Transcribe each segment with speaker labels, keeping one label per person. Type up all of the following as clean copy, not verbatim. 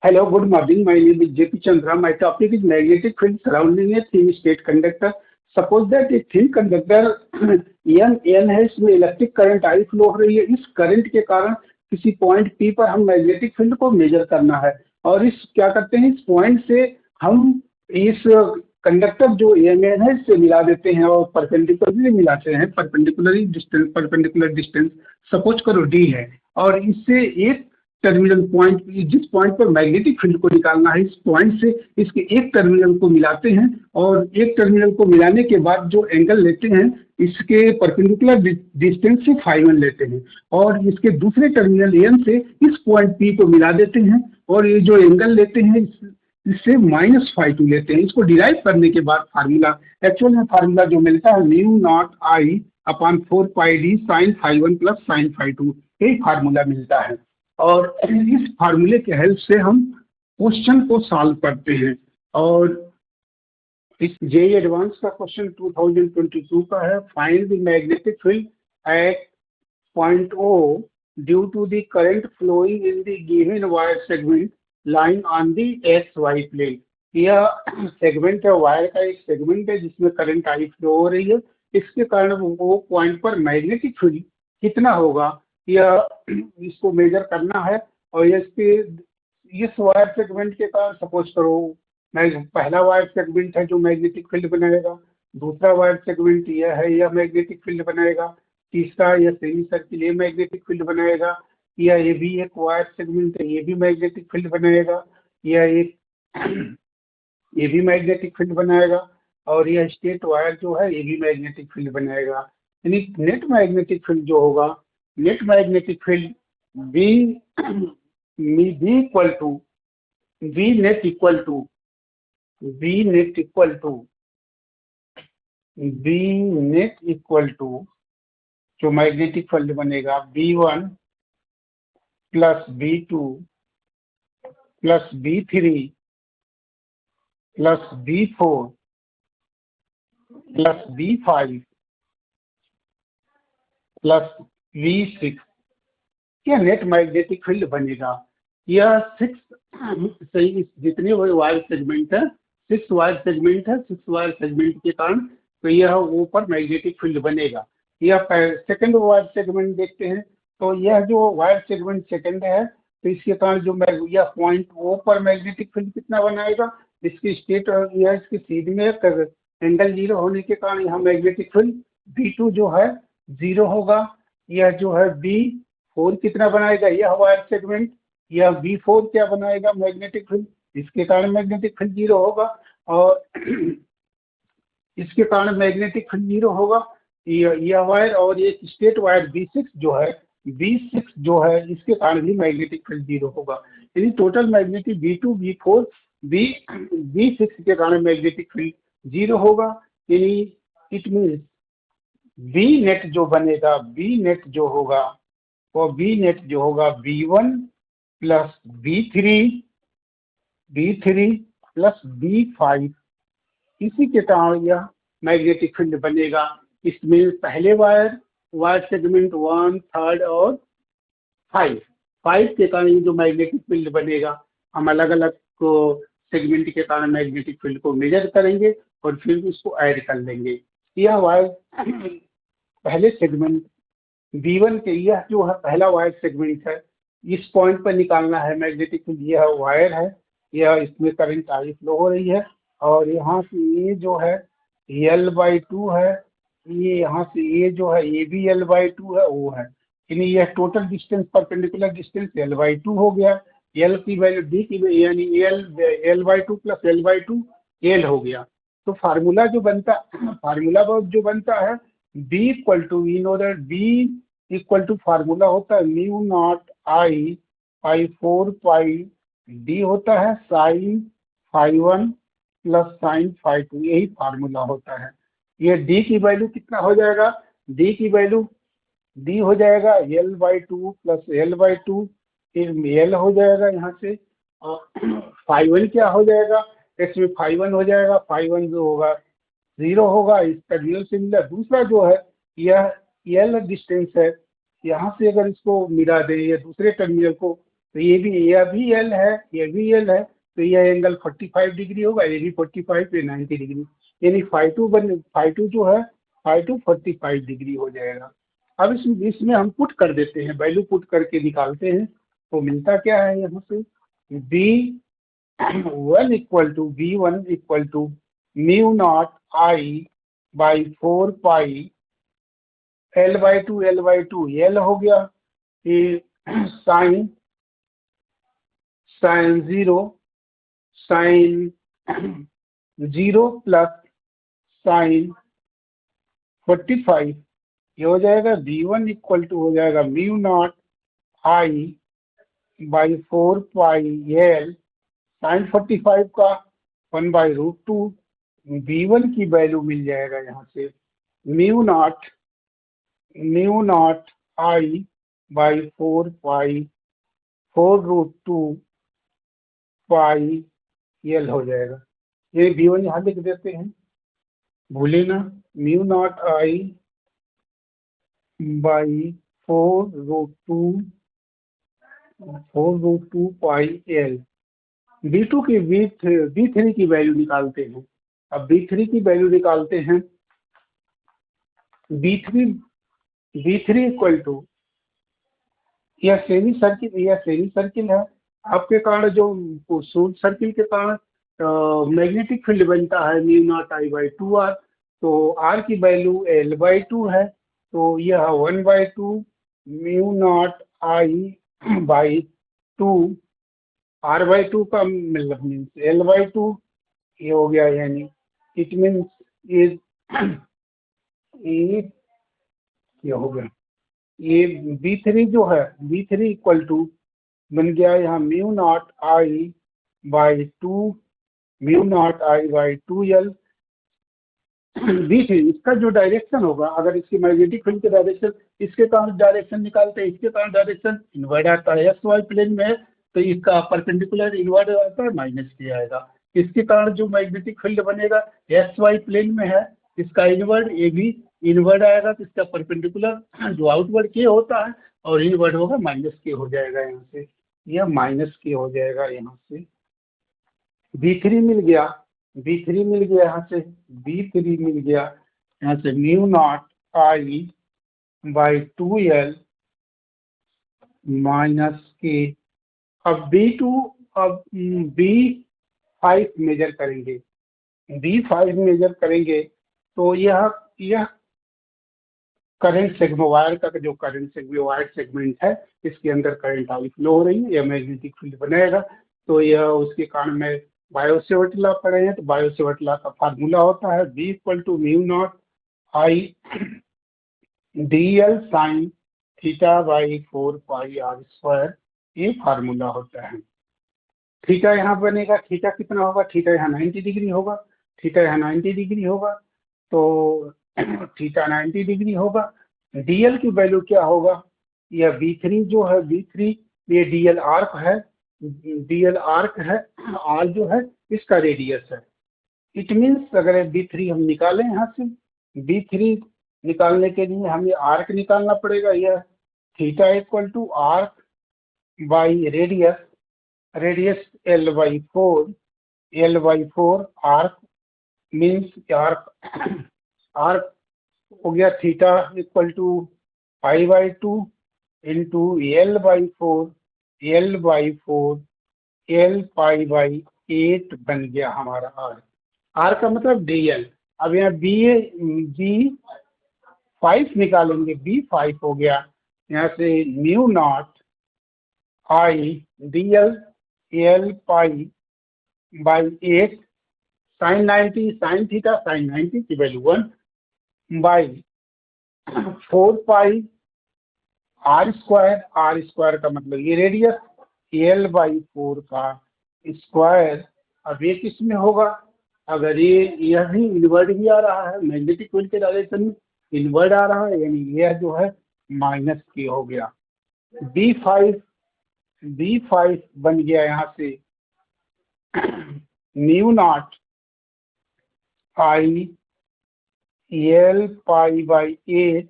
Speaker 1: Hello, good morning. My name is JP Chandra. My topic is magnetic field surrounding a thin state conductor. Suppose that a thin conductor N है, इसमें electric current I flow हो रही है। इस current के कारण किसी point P पर हम मैग्नेटिक फील्ड को मेजर करना है और इस क्या करते हैं, इस पॉइंट से हम इस कंडक्टर जो एन है इससे मिला देते हैं और परपेंडिकुलरली मिलाते हैं। परपेंडिकुलर डिस्टेंस सपोज करो डी है और इससे एक टर्मिनल पॉइंट, जिस पॉइंट पर मैग्नेटिक फील्ड को निकालना है, इस पॉइंट से इसके एक टर्मिनल को मिलाते हैं और एक टर्मिनल को मिलाने के बाद जो एंगल लेते हैं इसके परपेंडिकुलर डिस्टेंस से φ1 लेते हैं और इसके दूसरे टर्मिनल एन से इस पॉइंट पी को मिला देते हैं और ये जो एंगल लेते हैं इससे -φ2 लेते हैं। इसको डिराइव करने के बाद फार्मूला, एक्चुअल में फार्मूला जो मिलता है μ0I/4πd sin φ1 प्लस sin φ2, यही फार्मूला मिलता है और इस फार्मूले के हेल्प से हम क्वेश्चन को सॉल्व करते हैं। और इस जेईई एडवांस का क्वेश्चन 2022 का है, find the magnetic field at point O due to the current flowing in the given wire segment line on the XY plane. यह सेगमेंट है, वायर का एक सेगमेंट है जिसमें करंट आई फ्लो हो रही है। इसके कारण वो पॉइंट पर मैग्नेटिक फील्ड कितना होगा यह इसको मेजर करना है। और इसके इस वायर सेगमेंट के कारण सपोज करो पहला वायर सेगमेंट है जो मैग्नेटिक फील्ड बनाएगा, दूसरा वायर सेगमेंट यह है, यह मैग्नेटिक फील्ड बनाएगा, तीसरा यह सेमी सर्किल ये मैग्नेटिक फील्ड बनाएगा, यह ये भी एक वायर सेगमेंट है, ये भी मैग्नेटिक फील्ड बनाएगा, यह एक ये भी मैग्नेटिक फील्ड बनाएगा और यह स्टेट वायर जो है ये भी मैग्नेटिक फील्ड बनाएगा। यानी नेट मैग्नेटिक फील्ड जो होगा, net magnetic field B equal to V net equal to जो मैग्नेटिक फील्ड बनेगा B1 plus B2 plus B3 plus B4 plus B5 plus V6, यह नेट मैग्नेटिक फील्ड बनेगा। यह 6 सही जितने वायर सेगमेंट है, 6 वायर सेगमेंट है, 6 वायर सेगमेंट के कारण तो यह ऊपर मैग्नेटिक फील्ड बनेगा। यह सेकंड वायर सेगमेंट देखते हैं तो यह जो वायर सेगमेंट सेकंड है तो इसके कारण जो यह पॉइंट O पर मैग्नेटिक फील्ड कितना बनाएगा, इसकी स्टेट यह इसकी सीध में एंगल 0 होने के कारण यहाँ मैग्नेटिक फील्ड B2 जो है 0 होगा। यह जो है B4 कितना बनाएगा, यह वायर सेगमेंट, यह B4 क्या बनाएगा मैग्नेटिक फील्ड, इसके कारण मैग्नेटिक फील्ड 0 होगा और इसके कारण मैग्नेटिक फील्ड 0 होगा यह वायर। और ये स्टेट वायर B6 जो है इसके कारण भी मैग्नेटिक फील्ड 0 होगा। यानी total magnetic B2 B4 B6 के कारण मैग्नेटिक फील्ड 0 होगा। यानी इट मीन्स B नेट जो बनेगा, B नेट जो होगा B1 plus B3 plus B5, इसी के कारण यह मैग्नेटिक फील्ड बनेगा। इसमें पहले वायर सेगमेंट 1, 3 और 5 के कारण जो मैग्नेटिक फील्ड बनेगा, हम अलग अलग सेगमेंट के कारण मैग्नेटिक फील्ड को मेजर करेंगे और फिर उसको ऐड कर लेंगे। यह वायर पहले सेगमेंट B1 के, यह जो है पहला वायर सेगमेंट है, इस पॉइंट पर निकालना है मैग्नेटिक फील्ड। यह वायर है, यह इसमें करंट आई फ्लो हो रही है और यहाँ से ये जो है L/2 है, ये यहाँ से ये जो है ये भी L/2 है, वो है। यानी यह total distance perpendicular distance L/2 हो गया। L की वैल्यू D की यानी L/2 प्लस L/2 L हो गया। तो फार्मूला जो बनता है B equal to, B equal to formula होता है μ0I/4πd होता है sin φ1 प्लस sin φ2, यही फार्मूला होता है। ये D की वैल्यू कितना हो जाएगा, D हो जाएगा L/2 प्लस L/2, फिर L हो जाएगा यहाँ से और φ1 क्या हो जाएगा, इसमें φ1 हो जाएगा, φ1 जो होगा 0 होगा, इसका 0 से मिला। दूसरा जो है यह L डिस्टेंस है, यहाँ से अगर इसको मिला दें या दूसरे टर्मिनल को तो ये भी, यह भी एल है, ये भी एल है, तो यह एंगल 45 डिग्री होगा, ये भी 45, ये 90 डिग्री, यानी फाई टू जो है, फाई टू 45 डिग्री हो जाएगा। अब इसमें हम पुट कर देते हैं, वैल्यू पुट करके निकालते हैं, तो मिलता क्या है यहाँ से, V1 equal to mu naught I by 4 pi L/2 L हो गया, ये साइन साइन 0 प्लस साइन 45, ये हो जाएगा V1 इक्वल टू हो जाएगा mu naught I by 4 pi L sine 45 का 1/√2, V1 की वैल्यू मिल जाएगा यहाँ से mu naught I by 4 pi 4√2 pi L हो जाएगा। ये V1 यहाँ लिख देते हैं, भूले ना, mu naught I by 4√2 pi L. B3 की वैल्यू निकालते हैं। अब B3 की वैल्यू निकालते हैं, B3 इक्वल टू, यह सेमी सर्किल है, आपके कारण जो शॉर्ट सर्किल के कारण मैग्नेटिक फील्ड बनता है mu naught I by 2R, तो R की वैल्यू L/2 है, तो यह 1/2 mu naught I by 2, R/2 का मतलब मीन्स L/2, ये हो गया, यानी इट मीन्स ये हो गया, ये B3 जो है, B3 इक्वल टू बन गया यहाँ mu naught I by 2L। B3 इसका जो डायरेक्शन होगा, अगर इसकी मैग्नेटिक फील्ड के डायरेक्शन, इसके कारण डायरेक्शन निकालते हैं, इसके कारण डायरेक्शन इनवर्ड आता है, XY प्लेन में है तो इसका परपेंडिकुलर इनवर्ड आता है, माइनस के आएगा। इसके कारण जो मैग्नेटिक फील्ड बनेगा XY प्लेन में है, इसका इनवर्ड ये भी इनवर्ड आएगा, तो इसका परपेंडिकुलर जो आउटवर्ड के होता है और इनवर्ड होगा माइनस के हो जाएगा, यहाँ से यह माइनस के हो जाएगा। यहाँ से B3 मिल गया, यहाँ से B3 मिल गया, यहाँ से mu naught I by 2L minus के। अब B5 मेजर करेंगे, B5 मेजर करेंगे तो यह करंट सेगमेंट, वायर का जो करंट सेगमेंट, वायर सेगमेंट है, इसके अंदर करंट आई फ्लो हो रही है, यह मैग्नेटिक फील्ड बनाएगा, तो यह उसके कारण में बायो-सेवर्ट लॉ पढ़े हैं, तो बायो-सेवर्ट लॉ का फार्मूला होता है B equal to mu naught I DL sine theta by 4 pi R², ये फार्मूला होता है। थीटा यहाँ बनेगा, थीटा कितना होगा, थीटा यहाँ 90 डिग्री होगा, तो थीटा 90 डिग्री होगा। DL की वैल्यू क्या होगा, यह B3 जो है, B3 ये DL आर्क है, R जो है इसका रेडियस है। इट मीन्स अगर B3 हम निकालें, यहाँ से B3 निकालने के लिए हमें आर्क निकालना पड़ेगा, यह theta equal to arc by radius L/4, arc means arc हो गया theta equal to π/2 into L/4 L/8 बन गया हमारा आर का मतलब DL। अब यहाँ B5 निकालेंगे, B5 हो गया यहाँ से mu naught I DL L/8 sine 90 sine theta sine 90 की वैल्यू 1 बाई 4 पाई R² का मतलब ये रेडियस, L/4 का स्क्वायर। अब ये किस में होगा, अगर यह भी इनवर्ड भी आ रहा है, मैग्नेटिक फील्ड के डायरेक्शन में इनवर्ड आ रहा है, यानी यह जो है माइनस के हो गया। B5 बन गया यहाँ से mu naught I L/8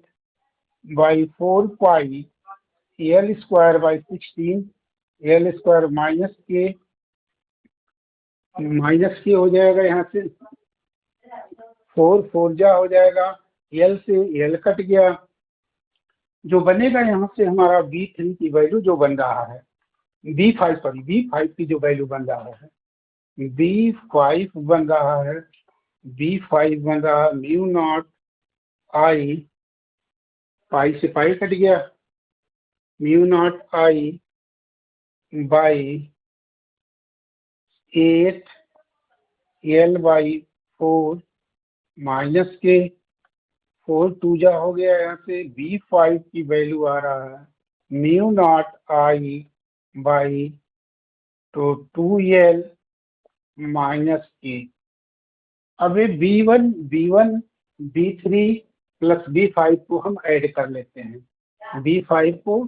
Speaker 1: by 4 pi L² by 16 L square minus के हो जाएगा, यहाँ से 4 जा हो जाएगा, एल से एल कट गया, जो बनेगा यहाँ से हमारा B3 की वैल्यू जो बन रहा है, B5 की जो वैल्यू बन रहा है, B5 बन रहा है, म्यू नॉट आई, पाई से पाई कट गया, mu naught I by 8 L/4 minus के 4 जा हो गया, यहाँ से B5 की वैल्यू आ रहा है म्यू नॉट आई बाई तो 2L माइनस के। अब ये B1 B3 प्लस B5 को हम ऐड कर लेते हैं, B5 को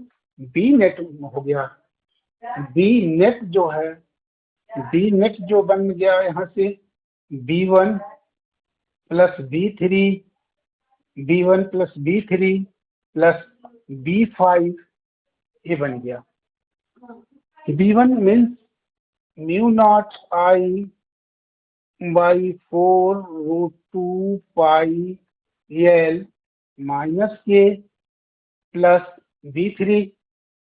Speaker 1: B नेट हो गया, B नेट जो है, B नेट जो बन गया यहाँ से B1 plus B3 plus B5 ये बन गया। B1 means mu naught I by 4√2 pi L minus k plus B3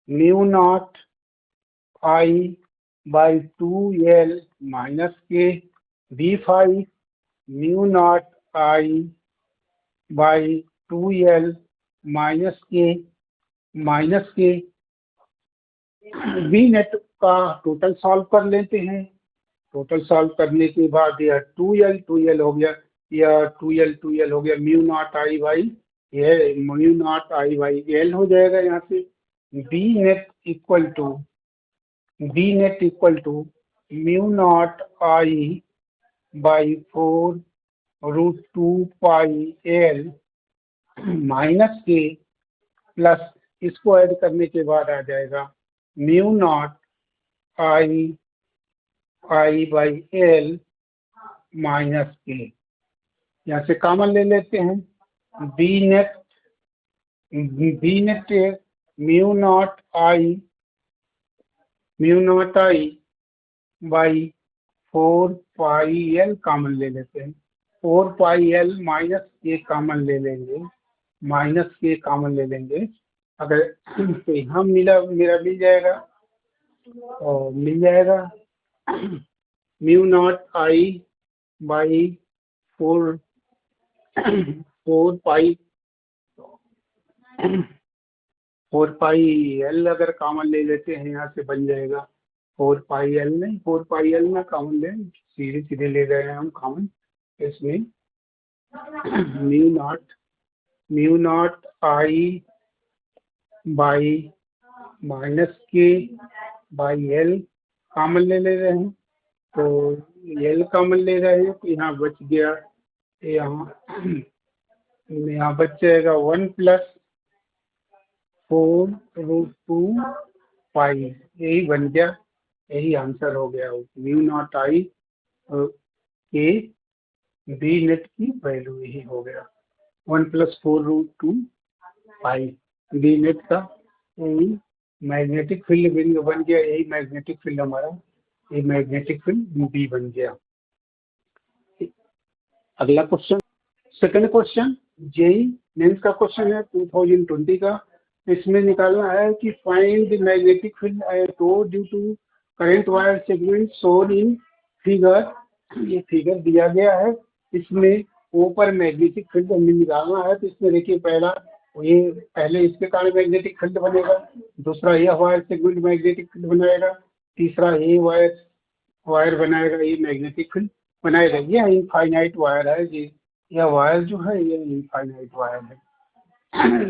Speaker 1: mu naught I by 2L minus k, B5 mu naught I by 2L minus k B net का total solve कर लेते हैं। Total solve करने के बाद यह 2L हो गया, यह 2L हो गया, mu naught I by L हो जाएगा। यहाँ से B net equal to mu naught I by 4√2 pi L minus k plus इसको ऐड करने के बाद आ जाएगा mu naught I by L minus k. यहाँ से कॉमन ले लेते हैं, B net mu naught I by 4 pi L common ले लेते हैं, 4 pi L minus k common ले लेंगे, अगर तो यहाँ मेरा मिल जाएगा और मिल जाएगा mu naught I by 4 pi L अगर कॉमन ले लेते हैं, यहाँ से बन जाएगा 4 पाई L ना कॉमन ले, सीधे ले रहे हैं हम कॉमन, इसमें mu naught I by minus के बाई L कॉमन ले रहे हैं, तो L कॉमन ले रहे हैं, तो यहाँ बच गया, यहाँ बच जाएगा 1 प्लस 4√2 पाई, यही बन गया, यही आंसर हो गया। म्यू नॉट आई के बी नेट की वैल्यू यही हो गया 1 प्लस 4√2 पाई बी नेट का, यही मैग्नेटिक फील्ड बन गया, यही मैग्नेटिक फील्ड हमारा, ये मैग्नेटिक फील्ड बी बन गया। अगला question, second question JEE Mains का क्वेश्चन है 2020 का। इसमें निकालना है कि find the magnetic field due to current wire segment shown in figure. ये फिगर दिया गया है, इसमें ऊपर मैग्नेटिक फील्ड हमें निकालना है। तो इसमें देखिए पहले इसके कारण मैग्नेटिक फील्ड बनेगा, दूसरा यह वायर सेगमेंट मैग्नेटिक फील्ड बनाएगा, तीसरा ये वायर बनाएगा, ये मैग्नेटिक फील्ड बनाएगा। यह इनफाइनाइट वायर है जी, यह वायर जो है ये इनफाइनाइट वायर है।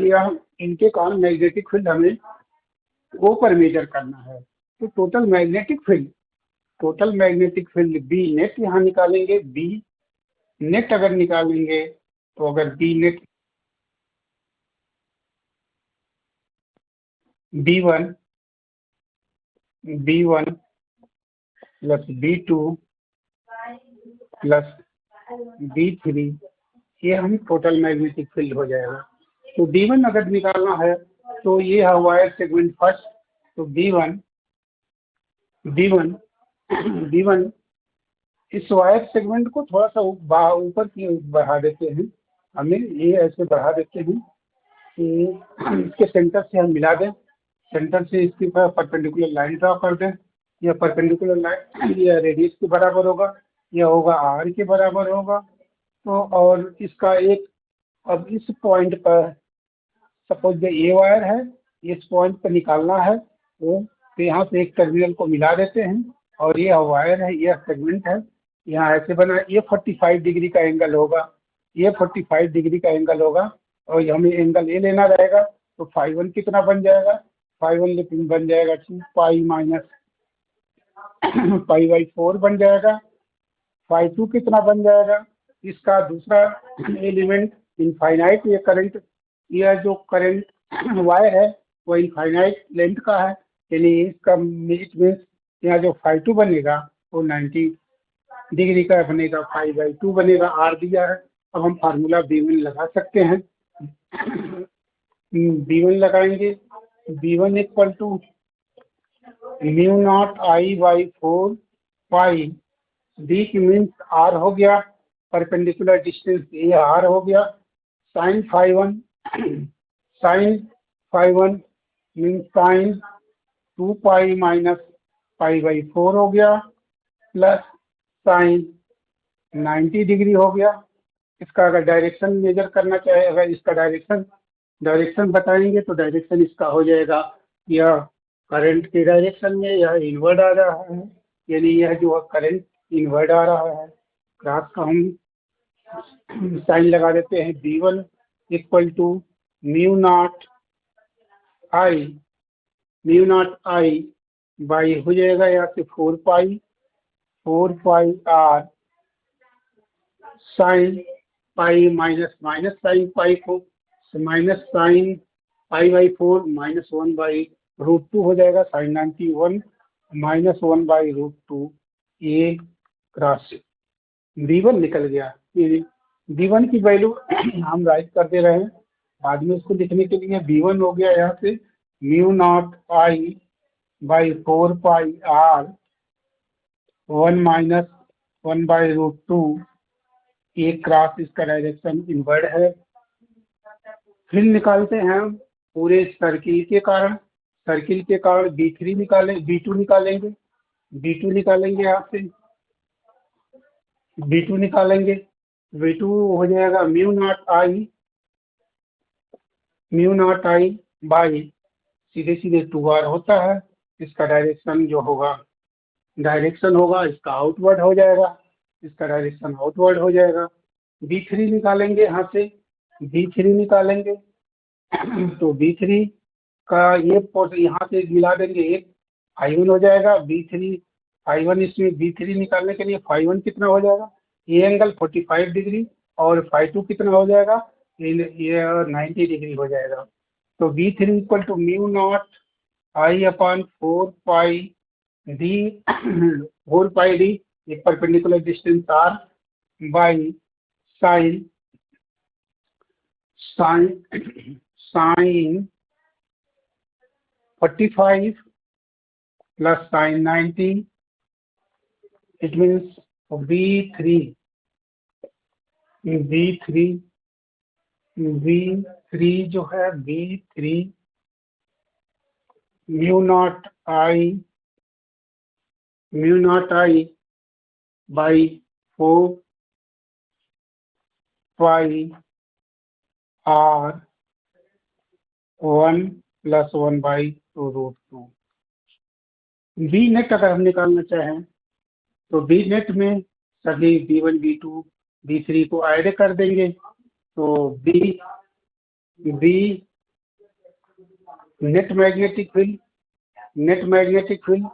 Speaker 1: यह इनके कारण मैग्नेटिक फील्ड हमें ऊपर मेजर करना है। तो total magnetic field B net यहाँ निकालेंगे। बी नेट अगर निकालेंगे तो अगर B net B1 plus B2 plus B3, ये हम टोटल मैग्नेटिक फील्ड हो जाएगा। तो B1 अगर निकालना है तो ये है वायर सेगमेंट फर्स्ट, तो B1 B1 B1 इस वायर सेगमेंट को थोड़ा सा ऊपर की ओर बढ़ा देते हैं, हमें ये ऐसे बढ़ा देते हैं कि इसके सेंटर से हम मिला दें, सेंटर से इसके परपेंडिकुलर लाइन ड्रा कर दें। यह परपेंडिकुलर लाइन यह रेडियस के बराबर होगा, यह होगा r के बराबर होगा। तो और इसका एक, अब इस पॉइंट पर सपोज ये वायर है, इस पॉइंट पर निकालना है तो यहाँ से एक टर्मिनल को मिला देते हैं और ये वायर है, यह सेगमेंट है, यहाँ ऐसे बना, ये 45 डिग्री का एंगल होगा, ये 45 डिग्री का एंगल होगा और हमें एंगल ए लेना रहेगा। तो फाई वन कितना बन जाएगा, फाई वन बन जाएगा 2 पाई माइनस पाई बाई 4 बन जाएगा। फाई टू कितना बन जाएगा, इसका दूसरा एलिमेंट इनफाइनाइट, ये करंट, यह जो करंट वायर है वो इनफाइनाइट लेंथ का है, यानी इसका इट मीन्स यहाँ जो फाई टू बनेगा वो 90 डिग्री का बनेगा, फाई बाई 2 बनेगा, आर दिया है। अब हम फार्मूला B1 लगा सकते हैं। B1 लगाएंगे, B1 equal to mu naught I by 4 pi, d की मीन्स आर हो गया, परपेंडिकुलर डिस्टेंस ये आर हो गया, sine phi one means sine 2 pi minus pi by 4 हो गया, प्लस साइन 90 डिग्री हो गया। इसका अगर डायरेक्शन मेजर करना चाहे, अगर इसका डायरेक्शन बताएंगे तो डायरेक्शन इसका हो जाएगा, यह करंट के डायरेक्शन में यह इनवर्ड आ रहा है, यानी यह जो करंट इनवर्ड आ रहा है। क्रॉस का हम साइन लगा देते हैं, B1 equal to mu naught I by हो जाएगा यहाँ से 4 pi R sine pi minus sine pi को minus sine pi by 4 minus 1 by root 2 हो जाएगा, साइन 91 माइनस 1 बाई रूट 2, ये क्रॉस B1 निकल गया। B1 की वैल्यू हम राइट कर दे रहे हैं, बाद में इसको लिखने के लिए B1 हो गया यहाँ से mu naught I by 4 pi r 1 minus 1 by root 2, एक क्रॉस इसका डायरेक्शन इनवर्ड है। फिर निकालते हैं हम पूरे सर्किल के कारण B2 निकालेंगे, यहाँ से B2 निकालेंगे, V2 हो जाएगा म्यू नॉट आई बाई सीधे 2R होता है, इसका डायरेक्शन जो होगा इसका आउटवर्ड हो जाएगा, इसका डायरेक्शन आउटवर्ड हो जाएगा। B3 निकालेंगे, यहाँ से B3 निकालेंगे तो B3 का ये पोर्शन यहाँ से मिला देंगे, एक फाई 1 हो जाएगा, फाई 1 इसमें B3 निकालने के लिए फाई 1 कितना हो जाएगा, ये एंगल 45 डिग्री और फाई 2 कितना हो जाएगा, ये 90 डिग्री हो जाएगा। तो B3 equal to mu naught I upon 4 pi D एक perpendicular distance R by sine 45 plus sin 90, it means V3 जो है V3 mu naught I by 4 pi R 1 plus 1 by root 2। B net अगर हम निकालना चाहें तो B net में सभी B1 B2 B3 को ऐड कर देंगे, तो बी नेट मैग्नेटिक फील्ड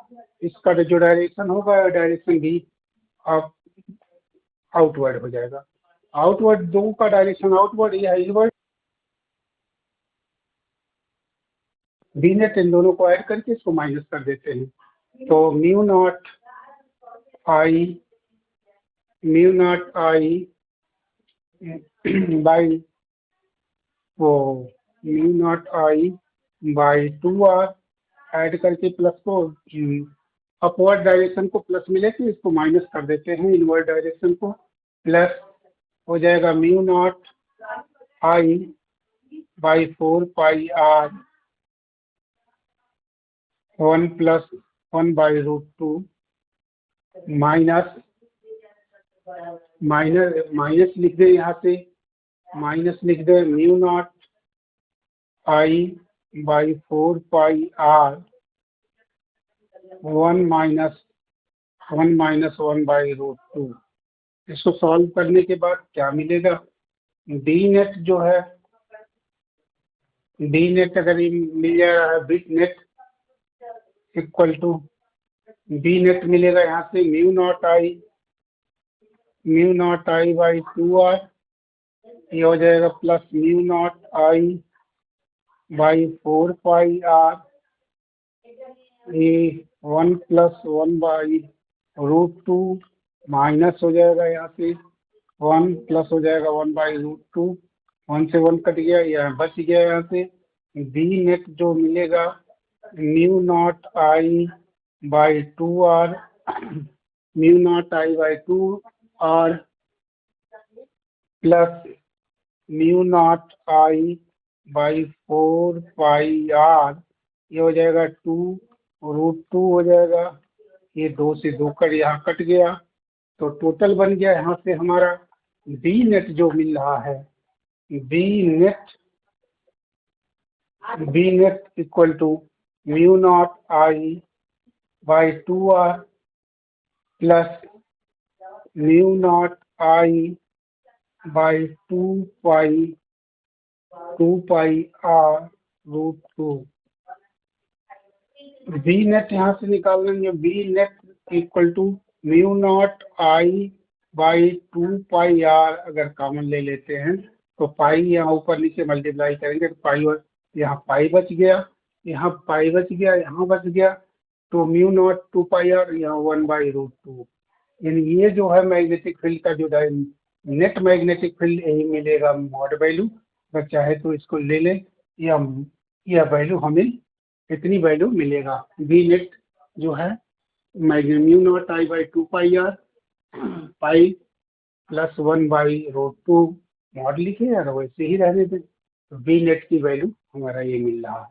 Speaker 1: इसका जो डायरेक्शन होगा, डायरेक्शन भी आउटवर्ड हो जाएगा, आउटवर्ड, दो का डायरेक्शन आउटवर्ड, यह इनवर्ड। बी नेट इन दोनों को ऐड करके इसको माइनस कर देते हैं, तो mu naught I by 2R add करके प्लस को अपवर्ड डायरेक्शन को प्लस मिले तो इसको माइनस कर देते हैं, इनवर्ड डायरेक्शन को प्लस हो जाएगा mu naught I by 4 πr 1 + 1 बाई √2 माइनस माइनस लिख दे, यहाँ से माइनस लिख दे mu naught I by 4 πr 1 - 1 बाई √2। इसको सॉल्व करने के बाद क्या मिलेगा, डी नेट जो है, डी नेट अगर ये मिल जा रहा है B net equal to D net मिलेगा यहाँ से mu naught I by 2r, ये हो जाएगा plus mu naught I by 4 πr, ये 1 + 1 बाई √2 माइनस हो जाएगा यहाँ से 1 प्लस हो जाएगा 1 बाई √2, 1 से 1 कट गया, यह बच गया यहाँ से। डी नेट जो मिलेगा mu naught I by 2r, mu naught I by 2r plus mu naught I by 4 πr, ये हो जाएगा 2√2 हो जाएगा, ये 2 से 2 कट यहाँ कट गया, तो टोटल बन गया यहाँ से हमारा बी नेट जो मिल रहा है, B net equal to mu naught I by 2r plus mu naught I by 2 πr √2। B net यहाँ से निकाल लेंगे, B net equal to mu naught I by 2 πr, अगर कॉमन ले लेते हैं तो पाई यहाँ ऊपर नीचे मल्टीप्लाई करेंगे तो पाई, और यहाँ पाई बच गया, यहाँ पाई बच गया, यहाँ बच गया, तो म्यू नॉट 2 πr, यहाँ 1 बाई √2। यानी ये जो है मैग्नेटिक फील्ड का जो नेट मैग्नेटिक फील्ड यही मिलेगा मॉड वैल्यू। अगर चाहे तो इसको ले ले, यह वैल्यू हमें इतनी वैल्यू मिलेगा। बी नेट जो है mu naught I by 2 πr pi plus 1 बाई √2 मॉड लिखे और वैसे ही रहने दें, तो बी नेट की वैल्यू हमारा ये मिल रहा है।